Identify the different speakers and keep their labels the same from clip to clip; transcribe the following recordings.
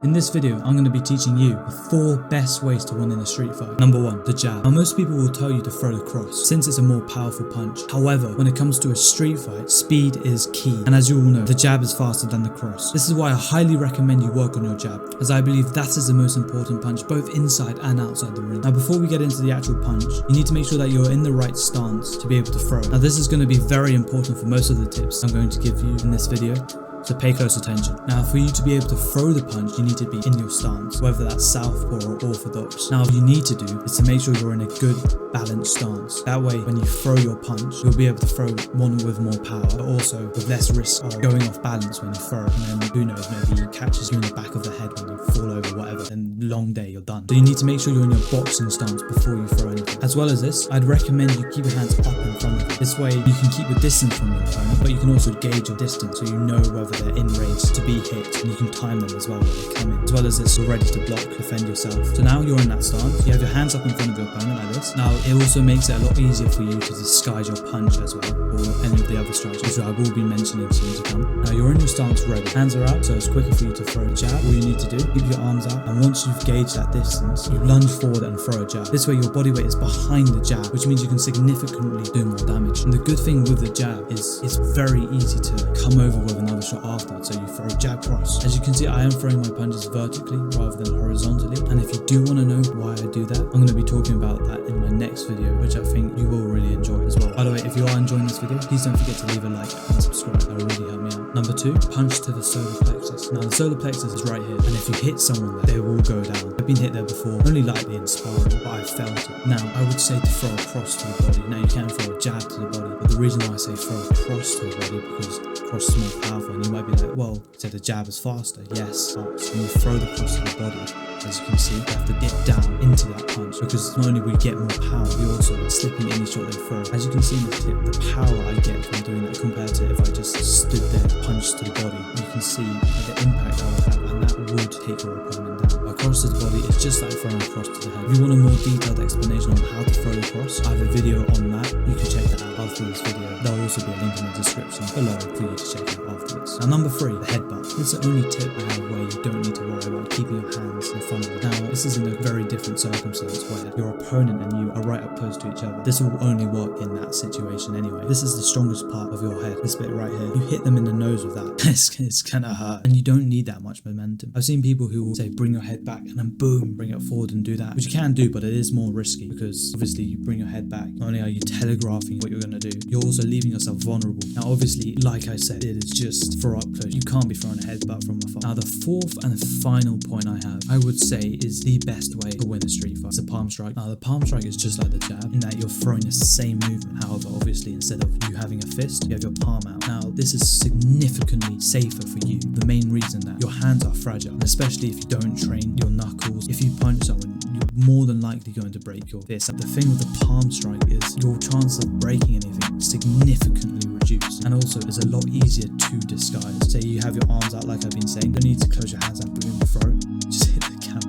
Speaker 1: In this video, I'm going to be teaching you the 4 best ways to win in a street fight. Number 1, the jab. Now most people will tell you to throw the cross, since it's a more powerful punch. However, when it comes to a street fight, speed is key. And as you all know, the jab is faster than the cross. This is why I highly recommend you work on your jab, as I believe that is the most important punch, both inside and outside the ring. Now before we get into the actual punch, you need to make sure that you're in the right stance to be able to throw. Now this is going to be very important for most of the tips I'm going to give you in this video. So pay close attention. Now for you to be able to throw the punch, you need to be in your stance, whether that's southpaw or orthodox. Now what you need to do is to make sure you're in a good balanced stance. That way when you throw your punch, you'll be able to throw one with more power, but also with less risk of going off balance when you throw. And then who knows, maybe it catches you in the back of the head when you fall over, whatever, then long day, you're done. So you need to make sure you're in your boxing stance before you throw anything. As well as this, I'd recommend you keep your hands up in front of you. This way you can keep your distance from your opponent, but you can also gauge your distance so you know whether they're in range to be hit, and you can time them as well when they come in. As well as this, you're ready to block, defend yourself. So now you're in that stance, you have your hands up in front of your opponent like this. Now it also makes it a lot easier for you to disguise your punch as well, or any of the other strikes, which I will be mentioning soon to come. Now you're in your stance ready, hands are out, so it's quicker for you to throw a jab. All you need to do, keep your arms out, and once you've gauged that distance, you lunge forward and throw a jab. This way your body weight is behind the jab, which means you can significantly do more damage. And the good thing with the jab is it's very easy to come over with another shot afterwards. So you throw a jab cross. As you can see, I am throwing my punches vertically rather than horizontally, and if you do want to know why I do that, I'm going to be talking about that in my next video, which I think you will really enjoy as well. By the way, if you are enjoying this video, please don't forget to leave a like and subscribe. That will really help me out. Number 2, punch to the solar plexus. Now the solar plexus is right here, and if you hit someone there, they will go down. I've been hit there before, only lightly in sparring, but I felt it. Now I would say to throw a cross to the body. Now you can throw a jab to the body, but the reason why I say throw a cross to the body, because cross is more powerful, and you might be like, well, you said the jab is faster. Yes, but when you throw the cross to the body, as you can see, you have to get down into that punch, because not only will you get more power, you're also slipping any shot they throw. As you can see in the tip, the power I get from doing that compared to if I just stood there and punched to the body, you can see the impact I would have, and that would take your opponent down. A cross to the body is just like throwing a cross to the head. If you want a more detailed explanation on how to throw the cross, I have a video on that. You can check that out after this video. There'll also be a link in the description below for you to check out afterwards. Now number 3, the headbutt. This is the only tip I have where you don't need to worry about keeping your hands in front of you. Now this is in a very different circumstance where your opponent and you are right up close to each other. This will only work in that situation anyway. This is the strongest part of your head, this bit right here. You hit them in the nose with that, it's gonna hurt, and you don't need that much momentum. I've seen people who will say bring your head back and then boom, bring it forward and do that, which you can do, but it is more risky, because obviously you bring your head back, not only are you telegraphing what you're going to do, you're also leaving yourself vulnerable. Now obviously, like I said, it is just for up close. You can't be throwing a headbutt from afar. Now the 4th and final point I have, I would say, is the best way to win a street fight. It's a palm strike. Now the palm strike is just like the jab, in that you're throwing the same movement. However, obviously instead of you having a fist, you have your palm out. Now this is significantly safer for you. The main reason that your hands are fragile, and especially if you don't train your knuckles. If you punch someone, you're more than likely going to break your fist. The thing with the palm strike is your chance of breaking anything significantly reduced, and also it's a lot easier to disguise. Say you have your arms out like I've been saying, don't need to close your hands and boom, throw, just hit the camera.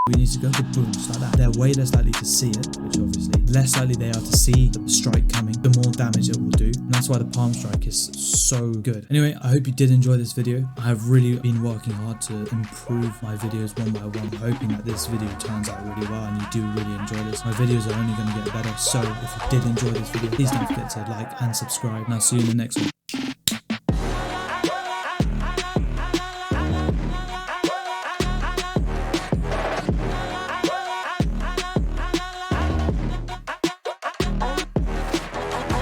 Speaker 1: We need to go to boom, just like that. They're way less likely to see it, which obviously less likely they are to see the strike coming, the more damage it will do, and that's why the palm strike is so good. Anyway, I hope you did enjoy this video. I have really been working hard to improve my videos one by one, hoping that this video turns out really well and you do really enjoy this. My videos are only going to get better, so if you did enjoy this video, please don't forget to like and subscribe, and I'll see you in the next one.